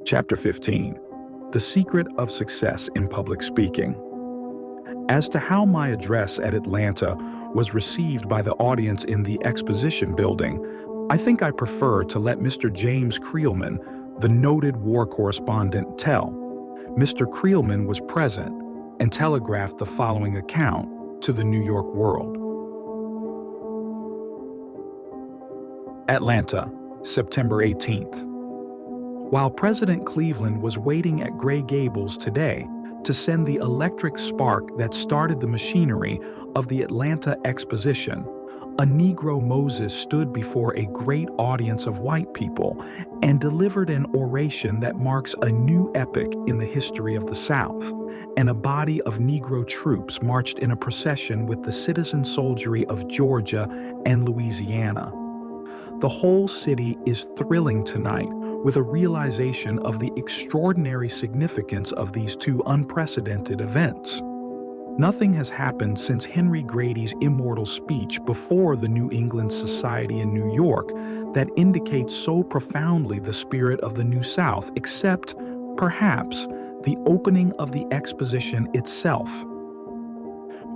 Chapter 15. The Secret of Success in Public Speaking. As to how my address at Atlanta was received by the audience in the exposition building, I think I prefer to let Mr. James Creelman, the noted war correspondent, tell. Mr. Creelman was present and telegraphed the following account to the New York World. Atlanta, September 18th. While President Cleveland was waiting at Gray Gables today to send the electric spark that started the machinery of the Atlanta Exposition, a Negro Moses stood before a great audience of white people and delivered an oration that marks a new epoch in the history of the South, and a body of Negro troops marched in a procession with the citizen soldiery of Georgia and Louisiana. The whole city is thrilling tonight with a realization of the extraordinary significance of these two unprecedented events. Nothing has happened since Henry Grady's immortal speech before the New England Society in New York that indicates so profoundly the spirit of the New South, except, perhaps, the opening of the exposition itself.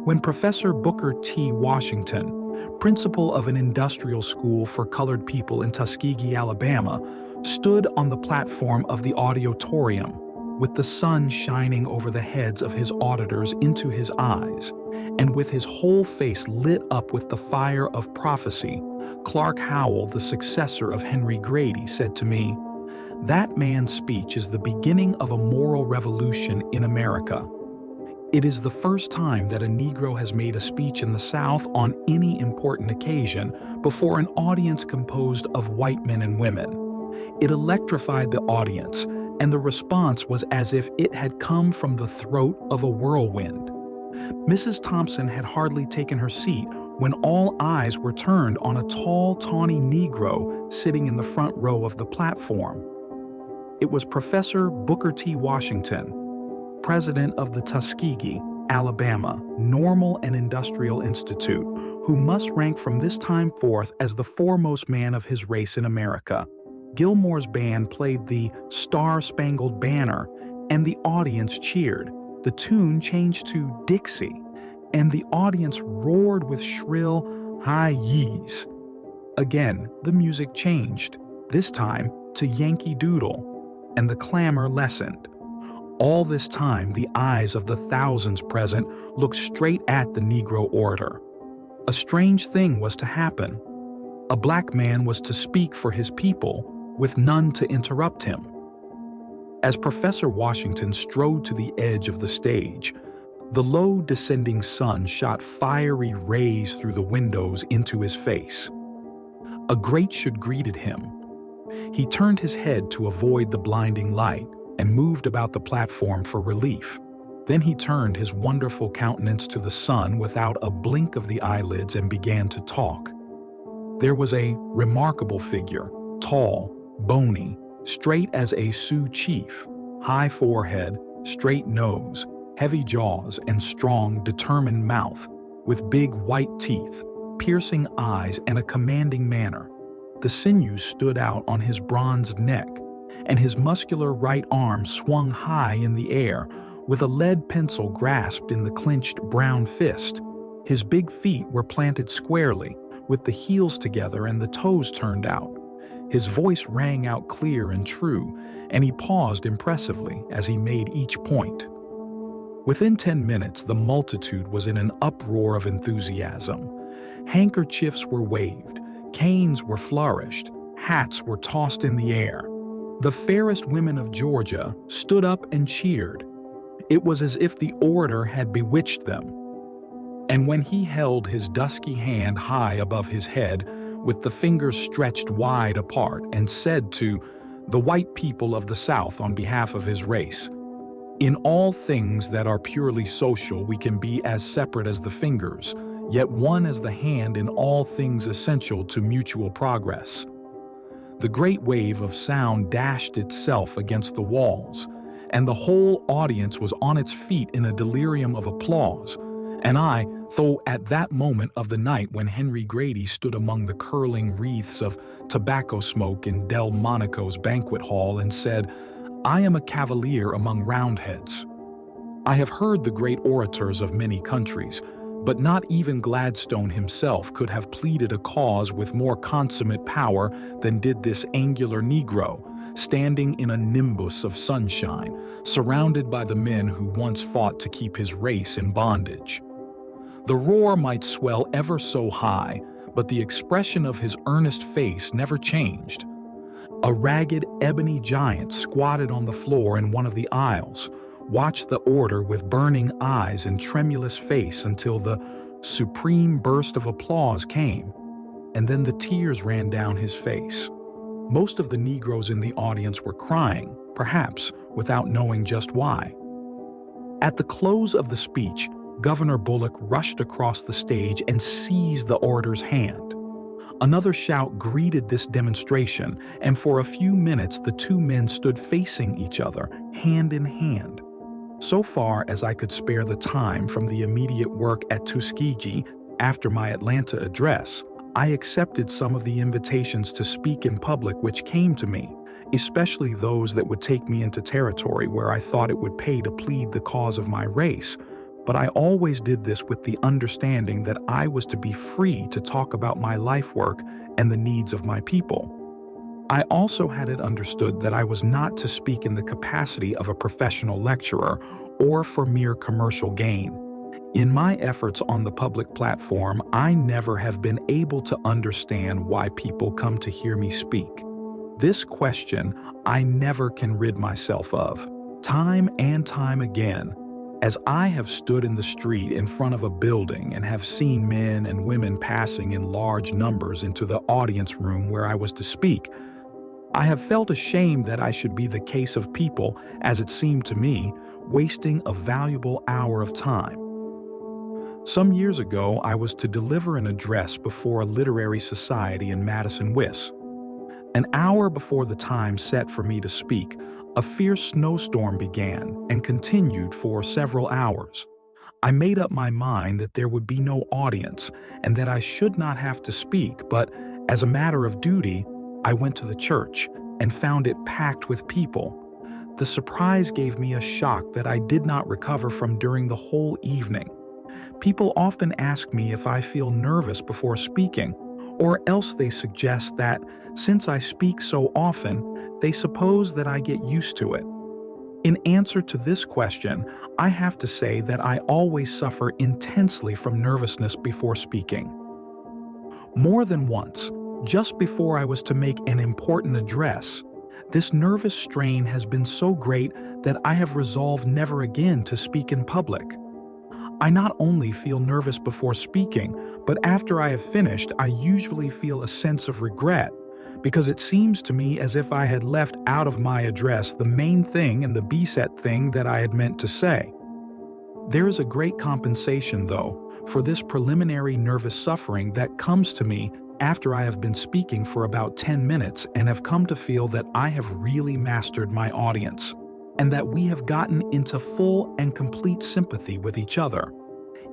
When Professor Booker T. Washington, principal of an industrial school for colored people in Tuskegee, Alabama, stood on the platform of the auditorium with the sun shining over the heads of his auditors into his eyes, and with his whole face lit up with the fire of prophecy, Clark Howell, the successor of Henry Grady, said to me, "That man's speech is the beginning of a moral revolution in America." It is the first time that a Negro has made a speech in the South on any important occasion before an audience composed of white men and women. It electrified the audience, and the response was as if it had come from the throat of a whirlwind. Mrs. Thompson had hardly taken her seat when all eyes were turned on a tall, tawny Negro sitting in the front row of the platform. It was Professor Booker T. Washington, president of the Tuskegee, Alabama, Normal and Industrial Institute, who must rank from this time forth as the foremost man of his race in America. Gilmore's band played the Star-Spangled Banner, and the audience cheered. The tune changed to Dixie, and the audience roared with shrill hi-yees. Again, the music changed, this time to Yankee Doodle, and the clamor lessened. All this time, the eyes of the thousands present looked straight at the Negro orator. A strange thing was to happen. A black man was to speak for his people, with none to interrupt him. As Professor Washington strode to the edge of the stage, the low descending sun shot fiery rays through the windows into his face. A great should greeted him. He turned his head to avoid the blinding light and moved about the platform for relief. Then he turned his wonderful countenance to the sun without a blink of the eyelids and began to talk. There was a remarkable figure, tall, bony, straight as a Sioux chief, high forehead, straight nose, heavy jaws, and strong, determined mouth, with big white teeth, piercing eyes, and a commanding manner. The sinews stood out on his bronzed neck, and his muscular right arm swung high in the air, with a lead pencil grasped in the clenched brown fist. His big feet were planted squarely, with the heels together and the toes turned out. His voice rang out clear and true, and he paused impressively as he made each point. Within 10 minutes, the multitude was in an uproar of enthusiasm. Handkerchiefs were waved, canes were flourished, hats were tossed in the air. The fairest women of Georgia stood up and cheered. It was as if the orator had bewitched them. And when he held his dusky hand high above his head, with the fingers stretched wide apart, and said to the white people of the South on behalf of his race, "In all things that are purely social we can be as separate as the fingers, yet one as the hand in all things essential to mutual progress." The great wave of sound dashed itself against the walls, and the whole audience was on its feet in a delirium of applause, and I, though at that moment of the night when Henry Grady stood among the curling wreaths of tobacco smoke in Delmonico's banquet hall and said, I am a cavalier among Roundheads. I have heard the great orators of many countries, but not even Gladstone himself could have pleaded a cause with more consummate power than did this angular Negro, standing in a nimbus of sunshine, surrounded by the men who once fought to keep his race in bondage. The roar might swell ever so high, but the expression of his earnest face never changed. A ragged ebony giant squatted on the floor in one of the aisles, watched the order with burning eyes and tremulous face until the supreme burst of applause came, and then the tears ran down his face. Most of the Negroes in the audience were crying, perhaps without knowing just why. At the close of the speech, Governor Bullock rushed across the stage and seized the orator's hand. Another shout greeted this demonstration, and for a few minutes the two men stood facing each other, hand in hand. So far as I could spare the time from the immediate work at Tuskegee after my Atlanta address, I accepted some of the invitations to speak in public which came to me, especially those that would take me into territory where I thought it would pay to plead the cause of my race. But I always did this with the understanding that I was to be free to talk about my life work and the needs of my people. I also had it understood that I was not to speak in the capacity of a professional lecturer or for mere commercial gain. In my efforts on the public platform, I never have been able to understand why people come to hear me speak. This question I never can rid myself of, time and time again, as I have stood in the street in front of a building and have seen men and women passing in large numbers into the audience room where I was to speak. I have felt ashamed that I should be the case of people, as it seemed to me, wasting a valuable hour of time. Some years ago, I was to deliver an address before a literary society in Madison, Wisconsin. An hour before the time set for me to speak, a fierce snowstorm began and continued for several hours. I made up my mind that there would be no audience and that I should not have to speak, but as a matter of duty, I went to the church and found it packed with people. The surprise gave me a shock that I did not recover from during the whole evening. People often ask me if I feel nervous before speaking, or else they suggest that, since I speak so often, they suppose that I get used to it. In answer to this question, I have to say that I always suffer intensely from nervousness before speaking. More than once, just before I was to make an important address, this nervous strain has been so great that I have resolved never again to speak in public. I not only feel nervous before speaking, but after I have finished, I usually feel a sense of regret, because it seems to me as if I had left out of my address the main thing and the beset thing that I had meant to say. There is a great compensation, though, for this preliminary nervous suffering that comes to me after I have been speaking for about 10 minutes and have come to feel that I have really mastered my audience, and that we have gotten into full and complete sympathy with each other.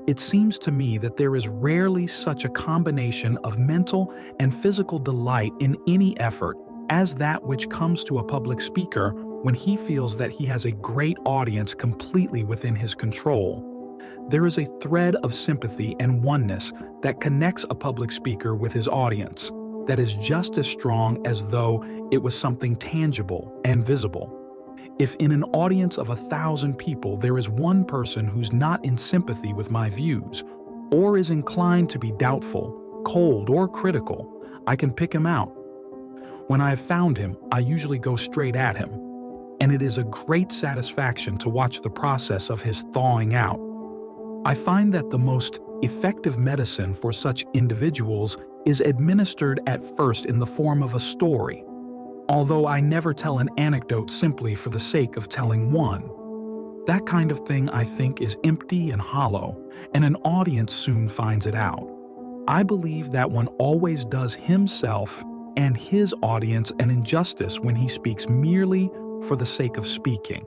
It seems to me that there is rarely such a combination of mental and physical delight in any effort as that which comes to a public speaker when he feels that he has a great audience completely within his control. There is a thread of sympathy and oneness that connects a public speaker with his audience that is just as strong as though it was something tangible and visible. If in an audience of 1,000 people there is one person who's not in sympathy with my views, or is inclined to be doubtful, cold, or critical, I can pick him out. When I have found him, I usually go straight at him, and it is a great satisfaction to watch the process of his thawing out. I find that the most effective medicine for such individuals is administered at first in the form of a story, although I never tell an anecdote simply for the sake of telling one. That kind of thing, I think, is empty and hollow, and an audience soon finds it out. I believe that one always does himself and his audience an injustice when he speaks merely for the sake of speaking.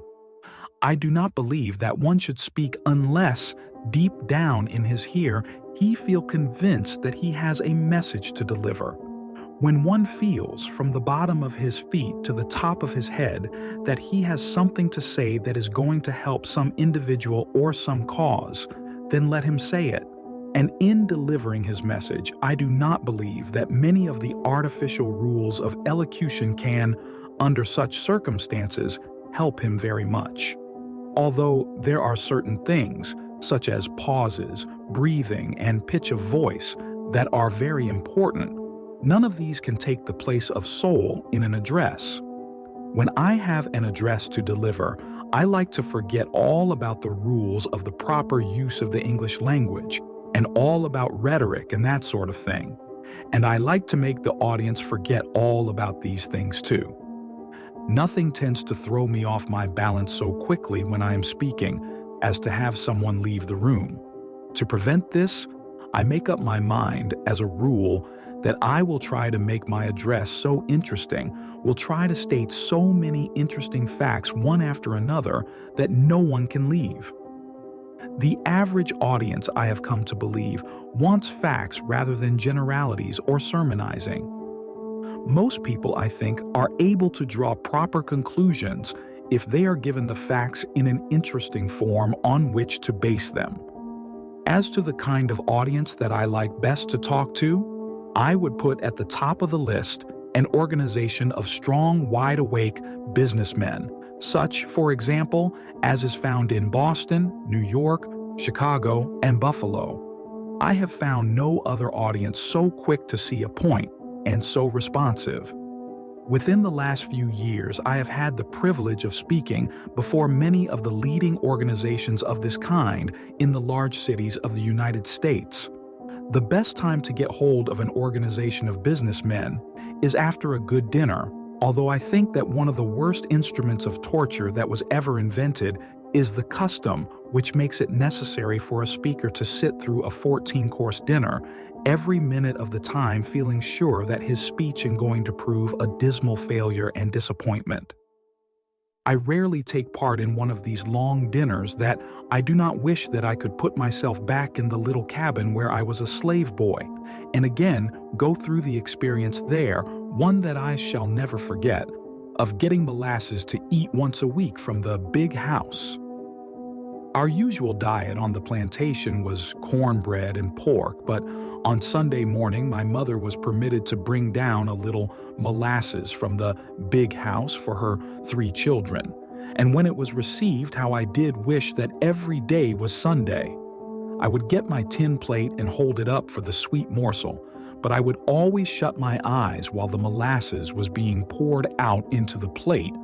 I do not believe that one should speak unless, deep down in his heart, he feel convinced that he has a message to deliver. When one feels from the bottom of his feet to the top of his head that he has something to say that is going to help some individual or some cause, then let him say it. And in delivering his message, I do not believe that many of the artificial rules of elocution can, under such circumstances, help him very much. Although there are certain things, such as pauses, breathing, and pitch of voice, that are very important, none of these can take the place of soul in an address. When I have an address to deliver, I like to forget all about the rules of the proper use of the English language and all about rhetoric and that sort of thing. And I like to make the audience forget all about these things too. Nothing tends to throw me off my balance so quickly when I am speaking as to have someone leave the room. To prevent this, I make up my mind as a rule that I will try to make my address so interesting, will try to state so many interesting facts one after another that no one can leave. The average audience, I have come to believe, wants facts rather than generalities or sermonizing. Most people, I think, are able to draw proper conclusions if they are given the facts in an interesting form on which to base them. As to the kind of audience that I like best to talk to, I would put at the top of the list an organization of strong, wide-awake businessmen, such, for example, as is found in Boston, New York, Chicago, and Buffalo. I have found no other audience so quick to see a point and so responsive. Within the last few years, I have had the privilege of speaking before many of the leading organizations of this kind in the large cities of the United States. The best time to get hold of an organization of businessmen is after a good dinner, although I think that one of the worst instruments of torture that was ever invented is the custom which makes it necessary for a speaker to sit through a 14-course dinner every minute of the time feeling sure that his speech is going to prove a dismal failure and disappointment. I rarely take part in one of these long dinners that I do not wish that I could put myself back in the little cabin where I was a slave boy, and again go through the experience there, one that I shall never forget, of getting molasses to eat once a week from the big house. Our usual diet on the plantation was cornbread and pork, but on Sunday morning my mother was permitted to bring down a little molasses from the big house for her 3 children. And when it was received, how I did wish that every day was Sunday. I would get my tin plate and hold it up for the sweet morsel, but I would always shut my eyes while the molasses was being poured out into the plate,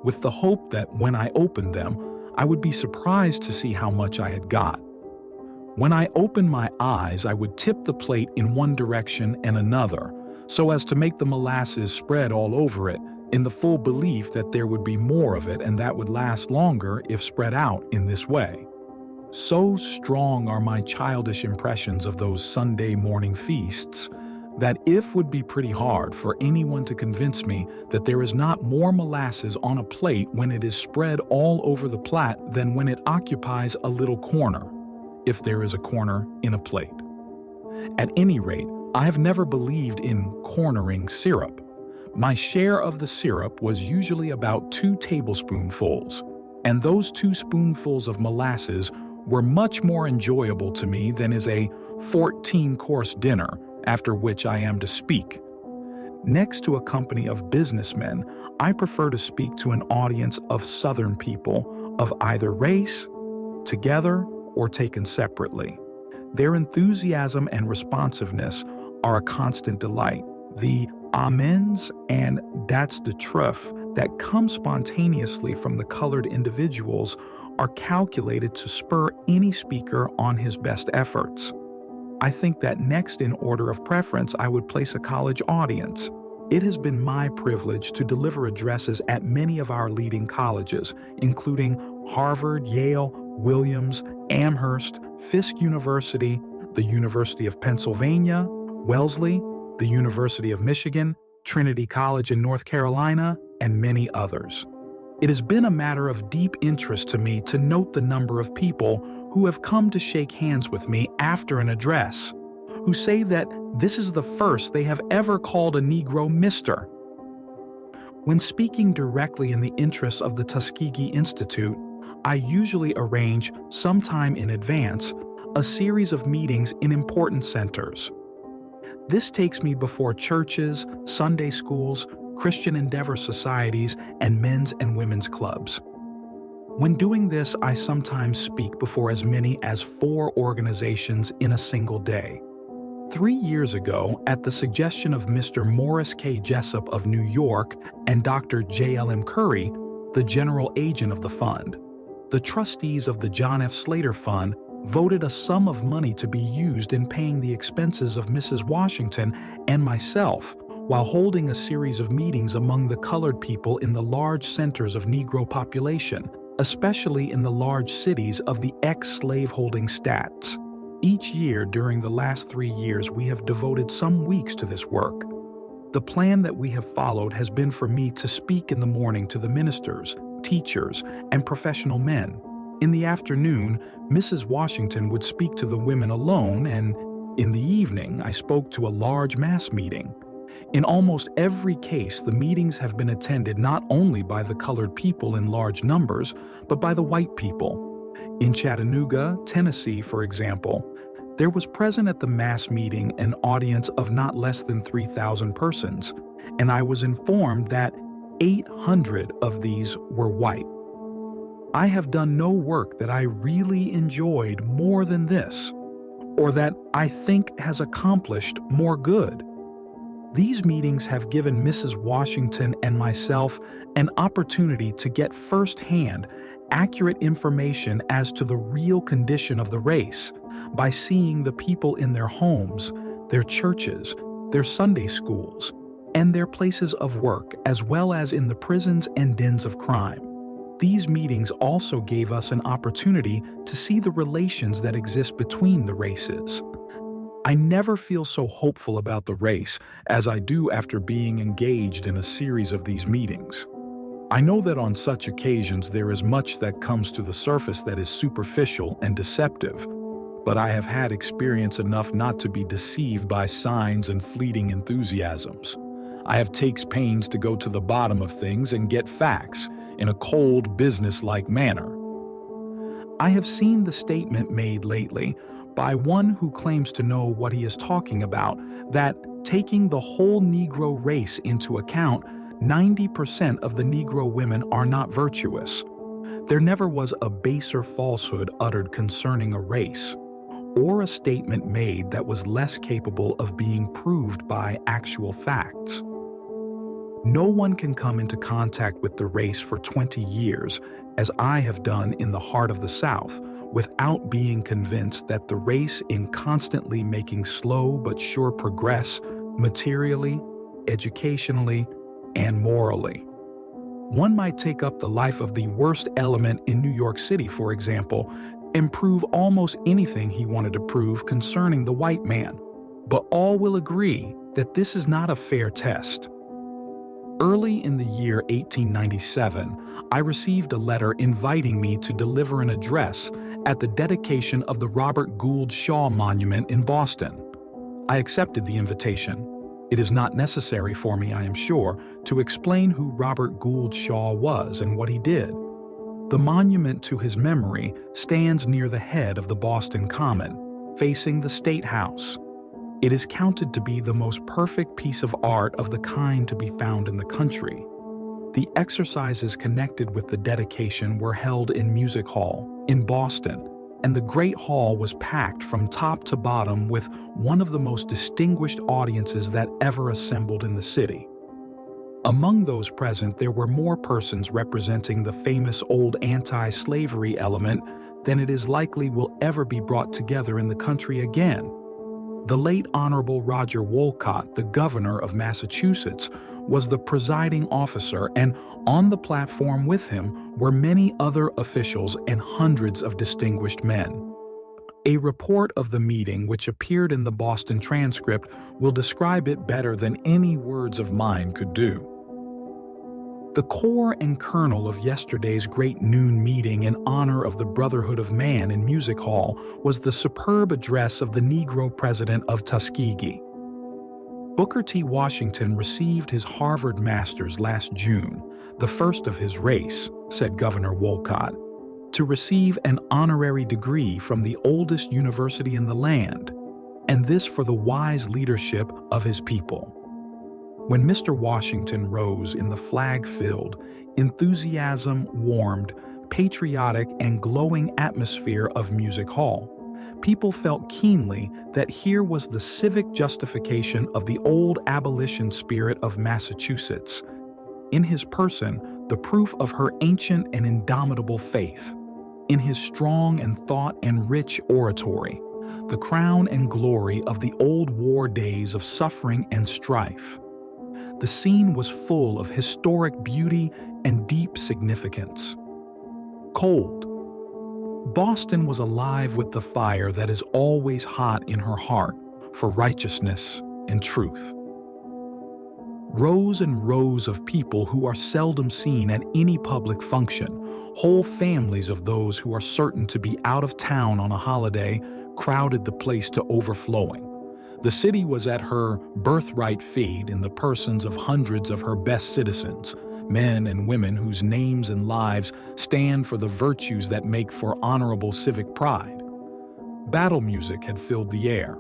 with the hope that when I opened them, I would be surprised to see how much I had got. When I opened my eyes, I would tip the plate in one direction and another, so as to make the molasses spread all over it, in the full belief that there would be more of it and that would last longer if spread out in this way. So strong are my childish impressions of those Sunday morning feasts, that it would be pretty hard for anyone to convince me that there is not more molasses on a plate when it is spread all over the plat than when it occupies a little corner, if there is a corner in a plate. At any rate, I have never believed in cornering syrup. My share of the syrup was usually about 2 tablespoonfuls, and those 2 spoonfuls of molasses were much more enjoyable to me than is a 14-course dinner after which I am to speak. Next to a company of businessmen, I prefer to speak to an audience of Southern people of either race, together or taken separately. Their enthusiasm and responsiveness are a constant delight. The amens and that's the truth that come spontaneously from the colored individuals are calculated to spur any speaker on his best efforts. I think that next in order of preference I would place a college audience. It has been my privilege to deliver addresses at many of our leading colleges, including Harvard, Yale, Williams, Amherst, Fisk University, the University of Pennsylvania, Wellesley, the University of Michigan, Trinity College in North Carolina, and many others. It has been a matter of deep interest to me to note the number of people who have come to shake hands with me after an address, who say that This is the first they have ever called a Negro Mr. When speaking directly in the interests of the Tuskegee Institute, I usually arrange, sometime in advance, a series of meetings in important centers. This takes me before churches, Sunday schools, Christian Endeavor societies, and men's and women's clubs. When doing this, I sometimes speak before as many as 4 organizations in a single day. 3 years ago, at the suggestion of Mr. Morris K. Jessup of New York and Dr. J.L.M. Curry, the general agent of the fund, the trustees of the John F. Slater Fund voted a sum of money to be used in paying the expenses of Mrs. Washington and myself while holding a series of meetings among the colored people in the large centers of Negro population, especially in the large cities of the ex-slaveholding states. Each year during the last 3 years, we have devoted some weeks to this work. The plan that we have followed has been for me to speak in the morning to the ministers, teachers, and professional men. In the afternoon, Mrs. Washington would speak to the women alone, and in the evening, I spoke to a large mass meeting. In almost every case, the meetings have been attended not only by the colored people in large numbers, but by the white people. In Chattanooga, Tennessee, for example, there was present at the mass meeting an audience of not less than 3,000 persons, and I was informed that 800 of these were white. I have done no work that I really enjoyed more than this, or that I think has accomplished more good. These meetings have given Mrs. Washington and myself an opportunity to get firsthand accurate information as to the real condition of the race by seeing the people in their homes, their churches, their Sunday schools, and their places of work, as well as in the prisons and dens of crime. These meetings also gave us an opportunity to see the relations that exist between the races. I never feel so hopeful about the race as I do after being engaged in a series of these meetings. I know that on such occasions there is much that comes to the surface that is superficial and deceptive, but I have had experience enough not to be deceived by signs and fleeting enthusiasms. I have taken pains to go to the bottom of things and get facts in a cold, business-like manner. I have seen the statement made lately by one who claims to know what he is talking about, that taking the whole Negro race into account, 90% of the Negro women are not virtuous. There never was a baser falsehood uttered concerning a race, or a statement made that was less capable of being proved by actual facts. No one can come into contact with the race for 20 years, as I have done in the heart of the South, without being convinced that the race in constantly making slow but sure progress materially, educationally, and morally. One might take up the life of the worst element in New York City, for example, and prove almost anything he wanted to prove concerning the white man, but all will agree that this is not a fair test. Early in the year 1897, I received a letter inviting me to deliver an address at the dedication of the Robert Gould Shaw Monument in Boston. I accepted the invitation. It is not necessary for me, I am sure, to explain who Robert Gould Shaw was and what he did. The monument to his memory stands near the head of the Boston Common, facing the State House. It is counted to be the most perfect piece of art of the kind to be found in the country. The exercises connected with the dedication were held in Music Hall in Boston, and the Great Hall was packed from top to bottom with one of the most distinguished audiences that ever assembled in the city. Among those present, there were more persons representing the famous old anti-slavery element than it is likely will ever be brought together in the country again. The late Honorable Roger Wolcott, the governor of Massachusetts, was the presiding officer, and on the platform with him were many other officials and hundreds of distinguished men. A report of the meeting, which appeared in the Boston transcript, will describe it better than any words of mine could do. The core and kernel of yesterday's great noon meeting in honor of the Brotherhood of Man in Music Hall was the superb address of the Negro president of Tuskegee. Booker T. Washington received his Harvard Master's last June, the first of his race, said Governor Wolcott, to receive an honorary degree from the oldest university in the land, and this for the wise leadership of his people. When Mr. Washington rose in the flag-filled, enthusiasm-warmed, patriotic and glowing atmosphere of Music Hall, people felt keenly that here was the civic justification of the old abolition spirit of Massachusetts. In his person, the proof of her ancient and indomitable faith. In his strong and thought and rich oratory, the crown and glory of the old war days of suffering and strife. The scene was full of historic beauty and deep significance. Cold. Boston was alive with the fire that is always hot in her heart for righteousness and truth. Rows and rows of people who are seldom seen at any public function, whole families of those who are certain to be out of town on a holiday, crowded the place to overflowing. The city was at her birthright feed in the persons of hundreds of her best citizens, men and women whose names and lives stand for the virtues that make for honorable civic pride. Battle music had filled the air.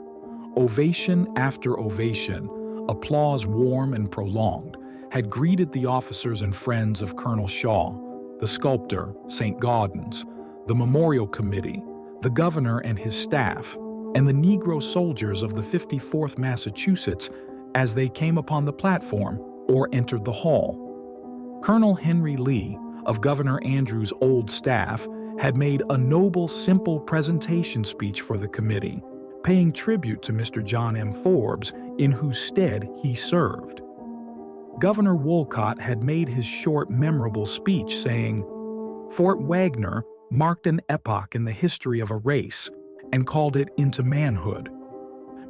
Ovation after ovation, applause warm and prolonged, had greeted the officers and friends of Colonel Shaw, the sculptor, St. Gaudens, the memorial committee, the governor and his staff, and the Negro soldiers of the 54th Massachusetts as they came upon the platform or entered the hall. Colonel Henry Lee, of Governor Andrews' old staff, had made a noble, simple presentation speech for the committee, paying tribute to Mr. John M. Forbes, in whose stead he served. Governor Wolcott had made his short, memorable speech saying, "Fort Wagner marked an epoch in the history of a race and called it into manhood."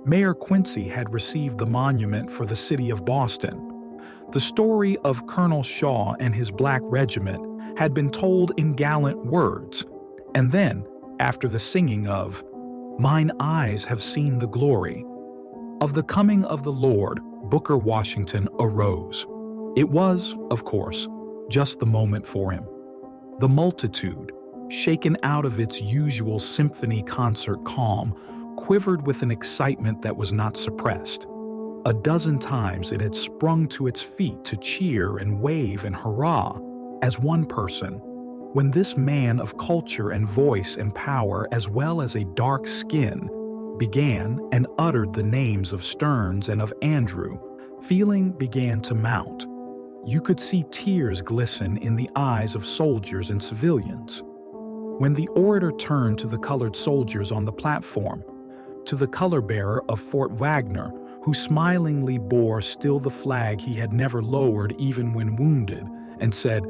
Mayor Quincy had received the monument for the city of Boston. The story of Colonel Shaw and his Black Regiment had been told in gallant words, and then, after the singing of "Mine eyes have seen the glory" of the coming of the Lord, Booker Washington arose. It was, of course, just the moment for him. The multitude, shaken out of its usual symphony concert calm, quivered with an excitement that was not suppressed. A dozen times it had sprung to its feet to cheer and wave and hurrah as one person, when this man of culture and voice and power as well as a dark skin began and uttered the names of Stearns and of Andrew, feeling began to mount. You could see tears glisten in the eyes of soldiers and civilians. When the orator turned to the colored soldiers on the platform, to the color bearer of Fort Wagner, who smilingly bore still the flag he had never lowered even when wounded, and said,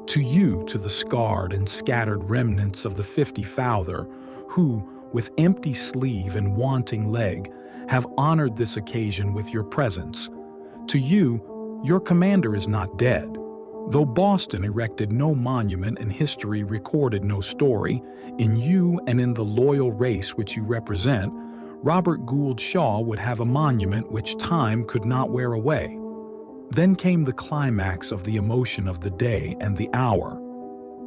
"To you, to the scarred and scattered remnants of the 50-fouther, who, with empty sleeve and wanting leg, have honored this occasion with your presence. To you, your commander is not dead. Though Boston erected no monument and history recorded no story, in you and in the loyal race which you represent, Robert Gould Shaw would have a monument which time could not wear away." Then came the climax of the emotion of the day and the hour.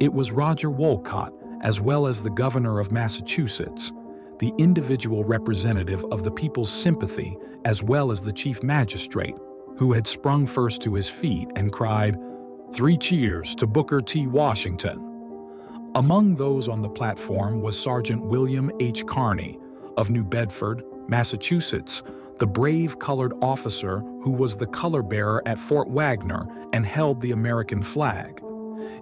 It was Roger Wolcott, as well as the governor of Massachusetts, the individual representative of the people's sympathy, as well as the chief magistrate, who had sprung first to his feet and cried, "3 cheers to Booker T. Washington." Among those on the platform was Sergeant William H. Kearney, of New Bedford, Massachusetts, the brave colored officer who was the color bearer at Fort Wagner and held the American flag.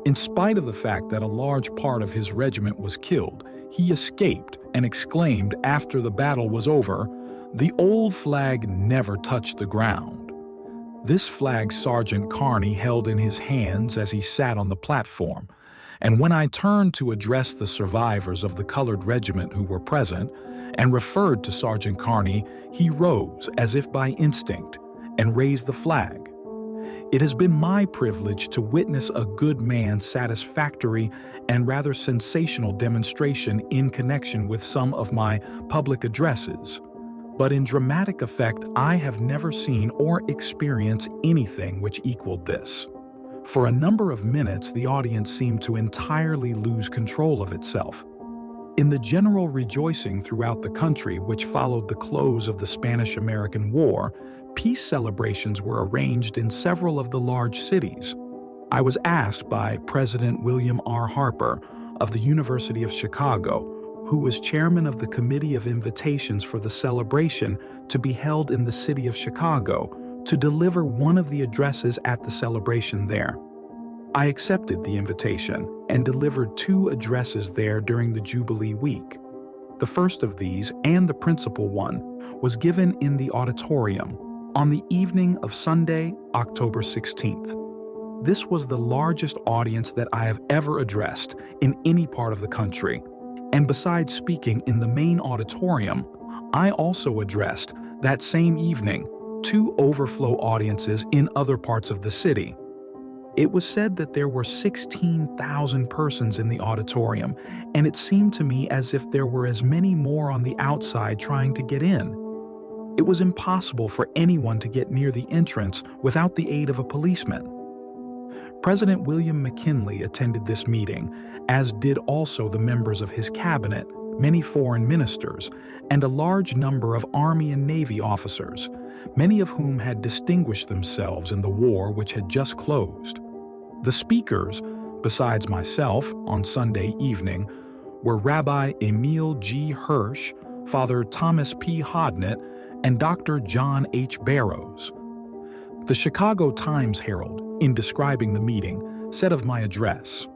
In spite of the fact that a large part of his regiment was killed, he escaped and exclaimed after the battle was over, "The old flag never touched the ground." This flag Sergeant Kearney held in his hands as he sat on the platform, and when I turned to address the survivors of the colored regiment who were present, and referred to Sergeant Kearney, he rose as if by instinct and raised the flag. It has been my privilege to witness a good man's satisfactory and rather sensational demonstration in connection with some of my public addresses. But in dramatic effect, I have never seen or experienced anything which equaled this. For a number of minutes, the audience seemed to entirely lose control of itself. In the general rejoicing throughout the country which followed the close of the Spanish-American War, peace celebrations were arranged in several of the large cities. I was asked by President William R. Harper of the University of Chicago, who was chairman of the Committee of Invitations for the celebration to be held in the city of Chicago, to deliver one of the addresses at the celebration there. I accepted the invitation and delivered 2 addresses there during the Jubilee week. The first of these, and the principal one, was given in the auditorium on the evening of Sunday, October 16th. This was the largest audience that I have ever addressed in any part of the country, and besides speaking in the main auditorium, I also addressed that same evening 2 overflow audiences in other parts of the city. It was said that there were 16,000 persons in the auditorium, and it seemed to me as if there were as many more on the outside trying to get in. It was impossible for anyone to get near the entrance without the aid of a policeman. President William McKinley attended this meeting, as did also the members of his cabinet, many foreign ministers, and a large number of Army and Navy officers, many of whom had distinguished themselves in the war which had just closed. The speakers, besides myself on Sunday evening, were Rabbi Emil G. Hirsch, Father Thomas P. Hodnett, and Dr. John H. Barrows. The Chicago Times-Herald, in describing the meeting, said of my address,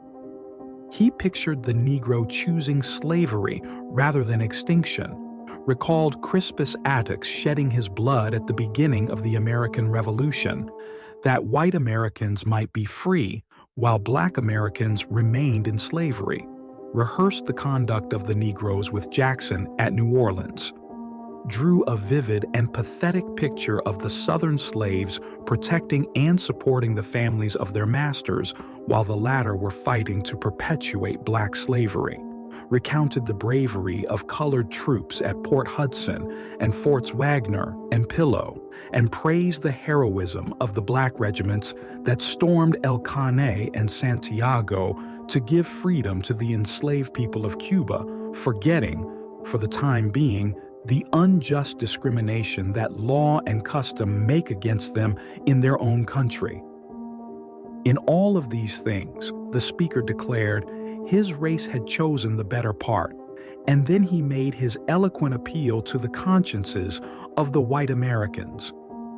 "He pictured the Negro choosing slavery rather than extinction, recalled Crispus Attucks shedding his blood at the beginning of the American Revolution, that white Americans might be free while black Americans remained in slavery, rehearsed the conduct of the Negroes with Jackson at New Orleans, drew a vivid and pathetic picture of the Southern slaves protecting and supporting the families of their masters while the latter were fighting to perpetuate black slavery, recounted the bravery of colored troops at Port Hudson and Forts Wagner and Pillow, and praised the heroism of the black regiments that stormed El Caney and Santiago to give freedom to the enslaved people of Cuba, forgetting, for the time being, the unjust discrimination that law and custom make against them in their own country." In all of these things, the speaker declared his race had chosen the better part, and then he made his eloquent appeal to the consciences of the white Americans.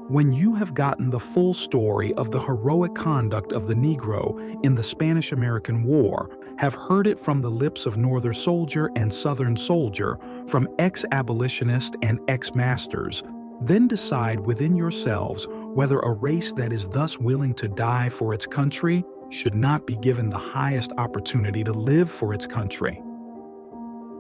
When you have gotten the full story of the heroic conduct of the Negro in the Spanish-American War, have heard it from the lips of Northern soldier and Southern soldier, from ex-abolitionist and ex-masters, then decide within yourselves whether a race that is thus willing to die for its country should not be given the highest opportunity to live for its country.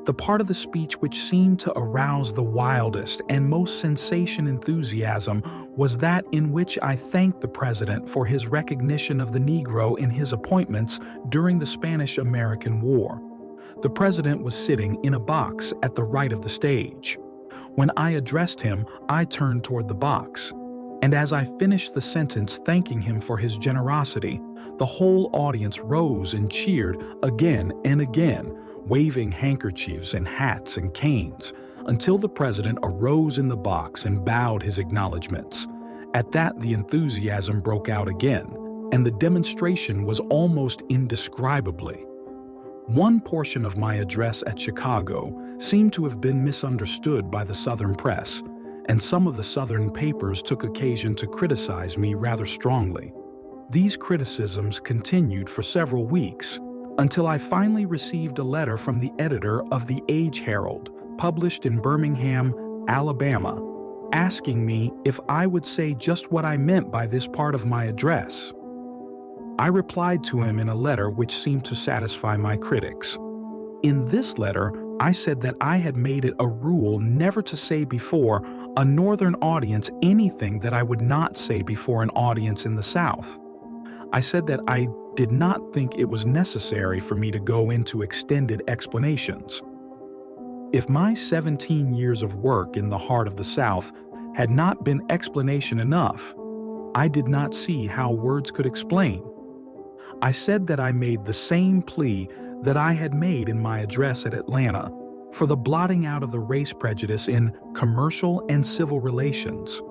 The part of the speech which seemed to arouse the wildest and most sensation enthusiasm was that in which I thanked the President for his recognition of the Negro in his appointments during the Spanish-American War. The President was sitting in a box at the right of the stage. When I addressed him, I turned toward the box, and as I finished the sentence thanking him for his generosity, the whole audience rose and cheered again and again, waving handkerchiefs and hats and canes, until the President arose in the box and bowed his acknowledgments. At that, the enthusiasm broke out again, and the demonstration was almost indescribably. One portion of my address at Chicago seemed to have been misunderstood by the Southern press, and some of the Southern papers took occasion to criticize me rather strongly. These criticisms continued for several weeks, until I finally received a letter from the editor of the Age Herald, published in Birmingham, Alabama, asking me if I would say just what I meant by this part of my address. I replied to him in a letter which seemed to satisfy my critics. In this letter, I said that I had made it a rule never to say before a Northern audience anything that I would not say before an audience in the South. I said that I did not think it was necessary for me to go into extended explanations. If my 17 years of work in the heart of the South had not been explanation enough, I did not see how words could explain. I said that I made the same plea that I had made in my address at Atlanta for the blotting out of the race prejudice in commercial and civil relations.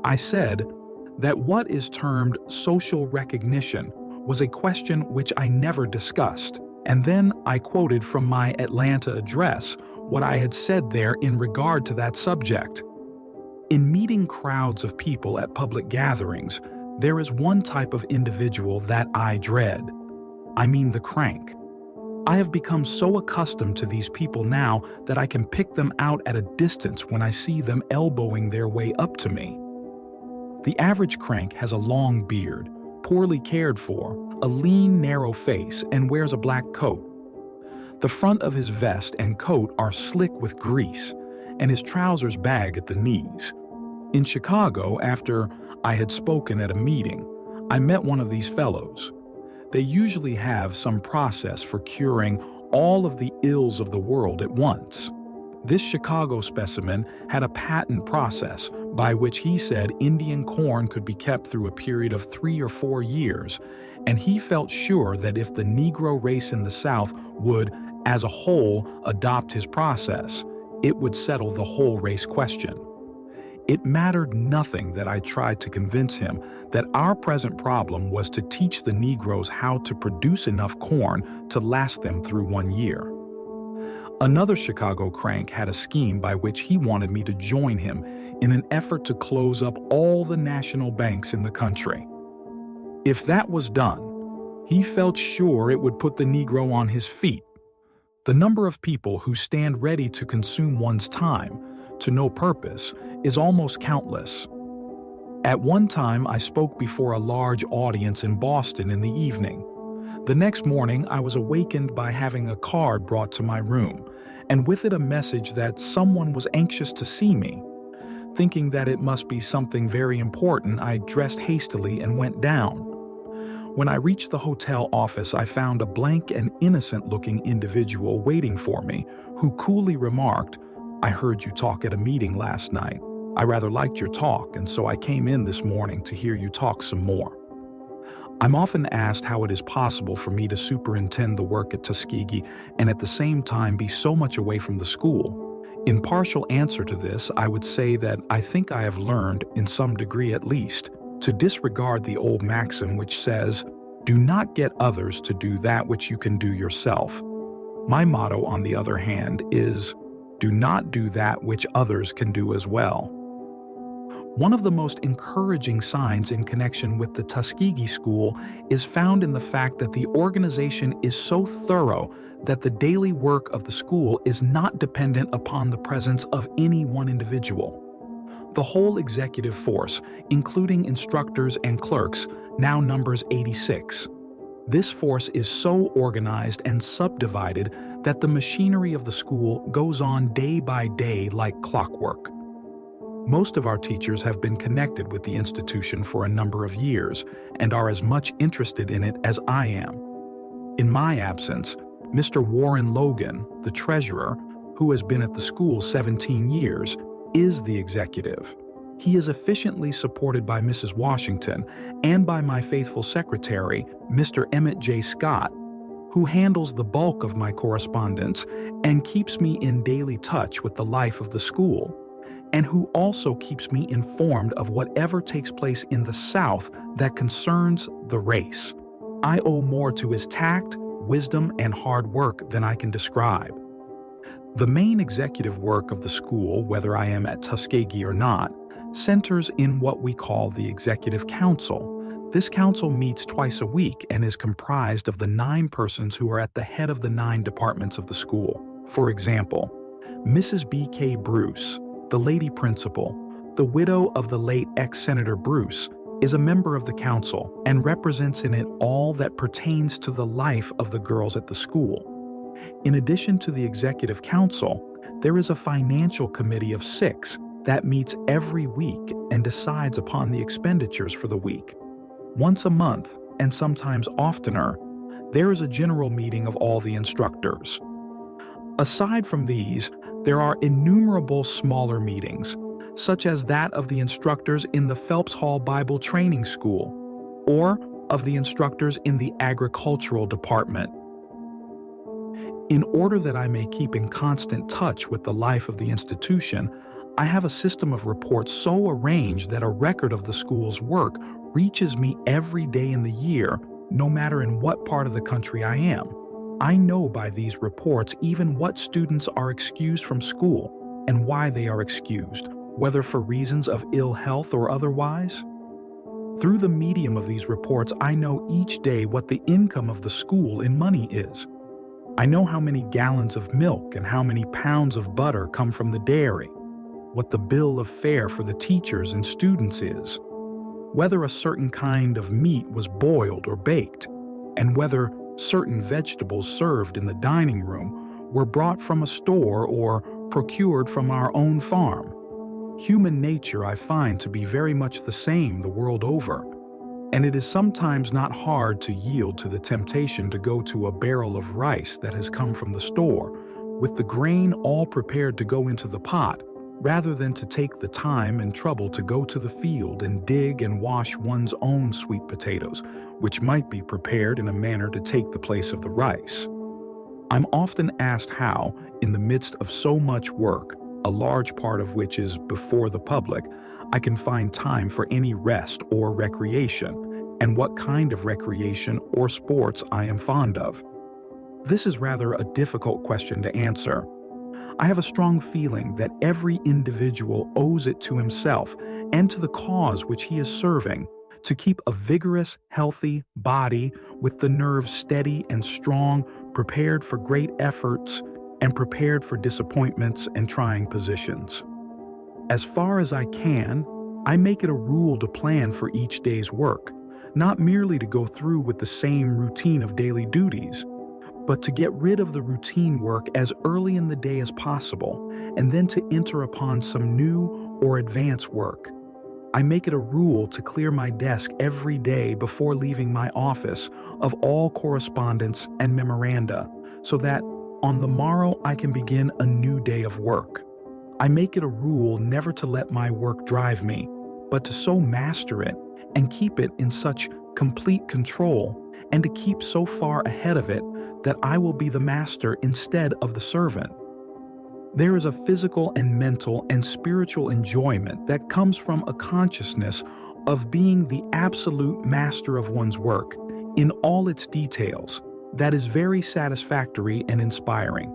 I said that what is termed social recognition was a question which I never discussed, and then I quoted from my Atlanta address what I had said there in regard to that subject. In meeting crowds of people at public gatherings, there is one type of individual that I dread. I mean the crank. I have become so accustomed to these people now that I can pick them out at a distance when I see them elbowing their way up to me. The average crank has a long beard, poorly cared for, a lean, narrow face, and wears a black coat. The front of his vest and coat are slick with grease, and his trousers bag at the knees. In Chicago, after I had spoken at a meeting, I met one of these fellows. They usually have some process for curing all of the ills of the world at once. This Chicago specimen had a patent process by which he said Indian corn could be kept through a period of 3 or 4 years, and he felt sure that if the Negro race in the South would, as a whole, adopt his process, it would settle the whole race question. It mattered nothing that I tried to convince him that our present problem was to teach the Negroes how to produce enough corn to last them through 1 year. Another Chicago crank had a scheme by which he wanted me to join him in an effort to close up all the national banks in the country. If that was done, he felt sure it would put the Negro on his feet. The number of people who stand ready to consume one's time to no purpose is almost countless. At one time, I spoke before a large audience in Boston in the evening. The next morning, I was awakened by having a card brought to my room, and with it a message that someone was anxious to see me. Thinking that it must be something very important, I dressed hastily and went down. When I reached the hotel office, I found a blank and innocent-looking individual waiting for me, who coolly remarked, "I heard you talk at a meeting last night. I rather liked your talk, and so I came in this morning to hear you talk some more." I'm often asked how it is possible for me to superintend the work at Tuskegee and at the same time be so much away from the school. In partial answer to this, I would say that I think I have learned, in some degree at least, to disregard the old maxim which says, "Do not get others to do that which you can do yourself." My motto, on the other hand, is, "Do not do that which others can do as well." One of the most encouraging signs in connection with the Tuskegee School is found in the fact that the organization is so thorough that the daily work of the school is not dependent upon the presence of any one individual. The whole executive force, including instructors and clerks, now numbers 86. This force is so organized and subdivided that the machinery of the school goes on day by day like clockwork. Most of our teachers have been connected with the institution for a number of years and are as much interested in it as I am. In my absence, Mr. Warren Logan, the treasurer, who has been at the school 17 years, is the executive. He is efficiently supported by Mrs. Washington and by my faithful secretary, Mr. Emmett J. Scott, who handles the bulk of my correspondence and keeps me in daily touch with the life of the school, and who also keeps me informed of whatever takes place in the South that concerns the race. I owe more to his tact, wisdom, and hard work than I can describe. The main executive work of the school, whether I am at Tuskegee or not, centers in what we call the Executive Council. This council meets twice a week and is comprised of the 9 persons who are at the head of the 9 departments of the school. For example, Mrs. B.K. Bruce, the lady principal, the widow of the late ex-Senator Bruce, is a member of the council and represents in it all that pertains to the life of the girls at the school. In addition to the Executive Council, there is a financial committee of 6 that meets every week and decides upon the expenditures for the week. Once a month, and sometimes oftener, there is a general meeting of all the instructors. Aside from these, There are innumerable smaller meetings, such as that of the instructors in the Phelps Hall Bible Training School, or of the instructors in the agricultural department. In order that I may keep in constant touch with the life of the institution, I have a system of reports so arranged that a record of the school's work reaches me every day in the year, no matter in what part of the country I am. I know by these reports even what students are excused from school and why they are excused, whether for reasons of ill health or otherwise. Through the medium of these reports, I know each day what the income of the school in money is. I know how many gallons of milk and how many pounds of butter come from the dairy, what the bill of fare for the teachers and students is, whether a certain kind of meat was boiled or baked, and whether certain vegetables served in the dining room were brought from a store or procured from our own farm. Human nature I find to be very much the same the world over, and it is sometimes not hard to yield to the temptation to go to a barrel of rice that has come from the store, with the grain all prepared to go into the pot, rather than to take the time and trouble to go to the field and dig and wash one's own sweet potatoes, which might be prepared in a manner to take the place of the rice. I'm often asked how, in the midst of so much work, a large part of which is before the public, I can find time for any rest or recreation, and what kind of recreation or sports I am fond of. This is rather a difficult question to answer. I have a strong feeling that every individual owes it to himself and to the cause which he is serving to keep a vigorous, healthy body with the nerves steady and strong, prepared for great efforts and prepared for disappointments and trying positions. As far as I can, I make it a rule to plan for each day's work, not merely to go through with the same routine of daily duties, but to get rid of the routine work as early in the day as possible, and then to enter upon some new or advanced work. I make it a rule to clear my desk every day before leaving my office of all correspondence and memoranda, so that on the morrow I can begin a new day of work. I make it a rule never to let my work drive me, but to so master it and keep it in such complete control, and to keep so far ahead of it that I will be the master instead of the servant. There is a physical and mental and spiritual enjoyment that comes from a consciousness of being the absolute master of one's work in all its details that is very satisfactory and inspiring.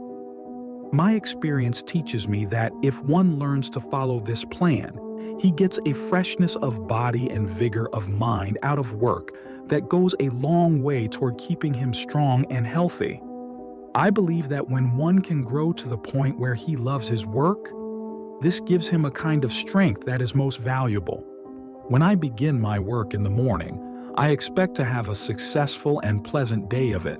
My experience teaches me that if one learns to follow this plan, he gets a freshness of body and vigor of mind out of work that goes a long way toward keeping him strong and healthy. I believe that when one can grow to the point where he loves his work, this gives him a kind of strength that is most valuable. When I begin my work in the morning, I expect to have a successful and pleasant day of it.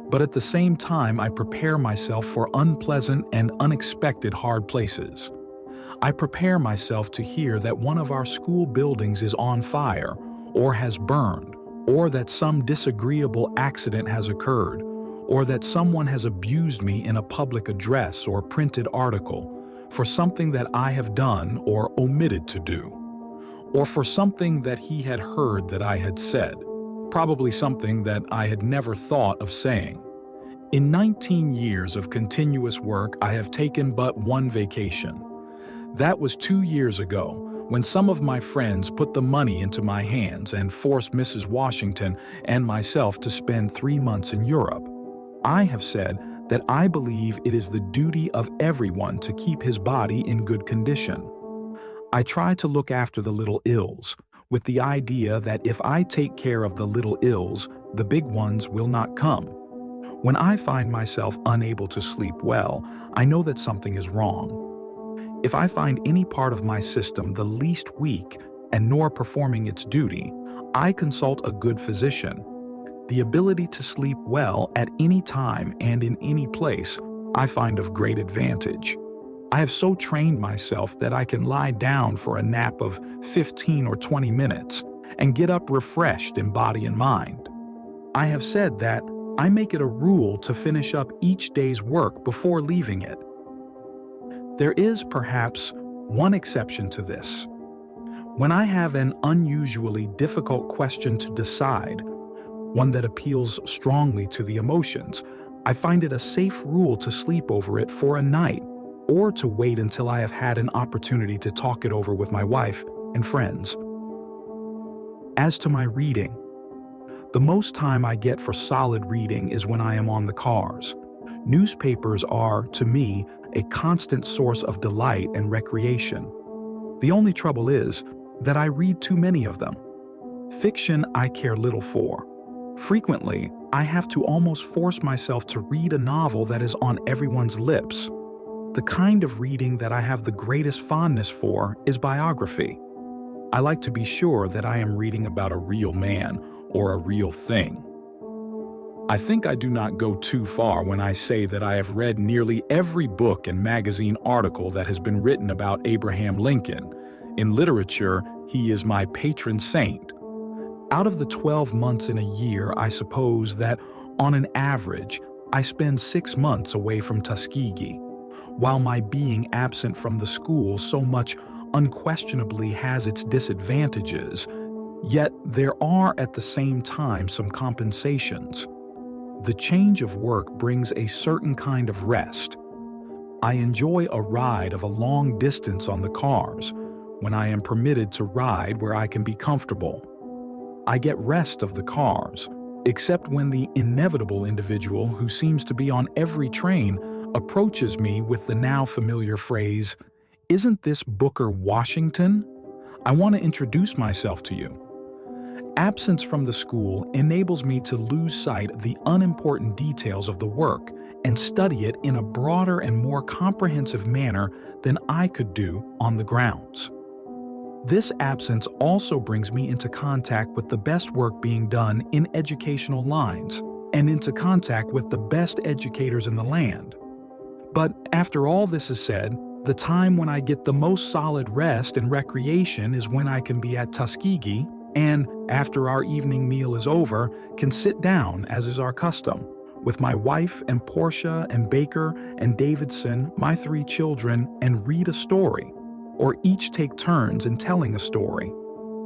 But at the same time, I prepare myself for unpleasant and unexpected hard places. I prepare myself to hear that one of our school buildings is on fire, or has burned, or that some disagreeable accident has occurred, or that someone has abused me in a public address or printed article for something that I have done or omitted to do, or for something that he had heard that I had said, probably something that I had never thought of saying. In 19 years of continuous work, I have taken but one vacation. That was 2 years ago, when some of my friends put the money into my hands and forced Mrs. Washington and myself to spend 3 months in Europe. I have said that I believe it is the duty of everyone to keep his body in good condition. I try to look after the little ills, with the idea that if I take care of the little ills, the big ones will not come. When I find myself unable to sleep well, I know that something is wrong. If I find any part of my system the least weak and nor performing its duty, I consult a good physician. The ability to sleep well at any time and in any place I find of great advantage. I have so trained myself that I can lie down for a nap of 15 or 20 minutes and get up refreshed in body and mind. I have said that I make it a rule to finish up each day's work before leaving it. There is perhaps one exception to this. When I have an unusually difficult question to decide, one that appeals strongly to the emotions, I find it a safe rule to sleep over it for a night, or to wait until I have had an opportunity to talk it over with my wife and friends. As to my reading, the most time I get for solid reading is when I am on the cars. Newspapers are, to me, a constant source of delight and recreation. The only trouble is that I read too many of them. Fiction I care little for. Frequently, I have to almost force myself to read a novel that is on everyone's lips. The kind of reading that I have the greatest fondness for is biography. I like to be sure that I am reading about a real man or a real thing. I think I do not go too far when I say that I have read nearly every book and magazine article that has been written about Abraham Lincoln. In literature, he is my patron saint. Out of the 12 months in a year, I suppose that, on an average, I spend 6 months away from Tuskegee. While my being absent from the school so much unquestionably has its disadvantages, yet there are at the same time some compensations. The change of work brings a certain kind of rest. I enjoy a ride of a long distance on the cars, when I am permitted to ride where I can be comfortable. I get rest of the cars, except when the inevitable individual who seems to be on every train approaches me with the now familiar phrase, "Isn't this Booker Washington? I want to introduce myself to you." Absence from the school enables me to lose sight of the unimportant details of the work and study it in a broader and more comprehensive manner than I could do on the grounds. This absence also brings me into contact with the best work being done in educational lines and into contact with the best educators in the land. But after all this is said, the time when I get the most solid rest and recreation is when I can be at Tuskegee and, after our evening meal is over, can sit down, as is our custom, with my wife and Portia and Baker and Davidson, my 3 children, and read a story, or each take turns in telling a story.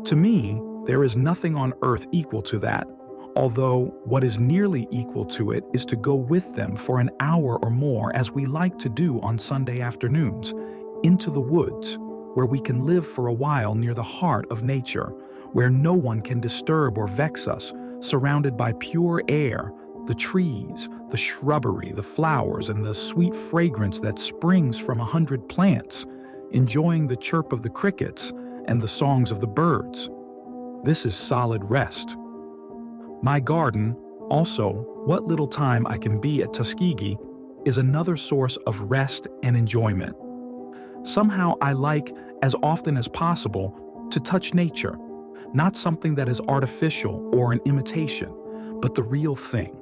To me, there is nothing on earth equal to that, although what is nearly equal to it is to go with them for an hour or more, as we like to do on Sunday afternoons, into the woods, where we can live for a while near the heart of nature, where no one can disturb or vex us, surrounded by pure air, the trees, the shrubbery, the flowers, and the sweet fragrance that springs from 100 plants, enjoying the chirp of the crickets and the songs of the birds. This is solid rest. My garden, also, what little time I can be at Tuskegee, is another source of rest and enjoyment. Somehow I like, as often as possible, to touch nature, not something that is artificial or an imitation, but the real thing.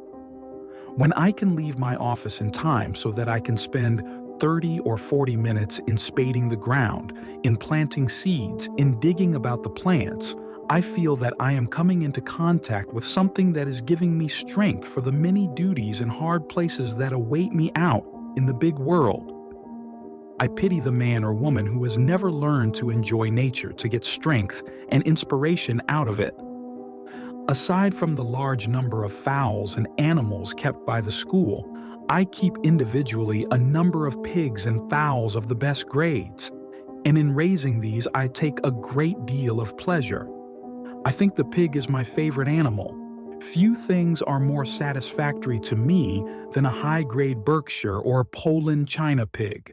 When I can leave my office in time so that I can spend 30 or 40 minutes in spading the ground, in planting seeds, in digging about the plants, I feel that I am coming into contact with something that is giving me strength for the many duties and hard places that await me out in the big world. I pity the man or woman who has never learned to enjoy nature, to get strength and inspiration out of it. Aside from the large number of fowls and animals kept by the school, I keep individually a number of pigs and fowls of the best grades, and in raising these I take a great deal of pleasure. I think the pig is my favorite animal. Few things are more satisfactory to me than a high-grade Berkshire or Poland China pig.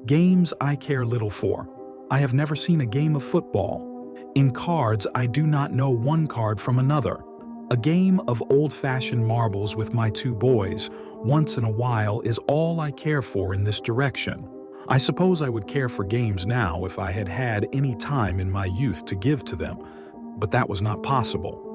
Games I care little for. I have never seen a game of football. In cards, I do not know one card from another. A game of old-fashioned marbles with my 2 boys, once in a while, is all I care for in this direction. I suppose I would care for games now if I had had any time in my youth to give to them, but that was not possible.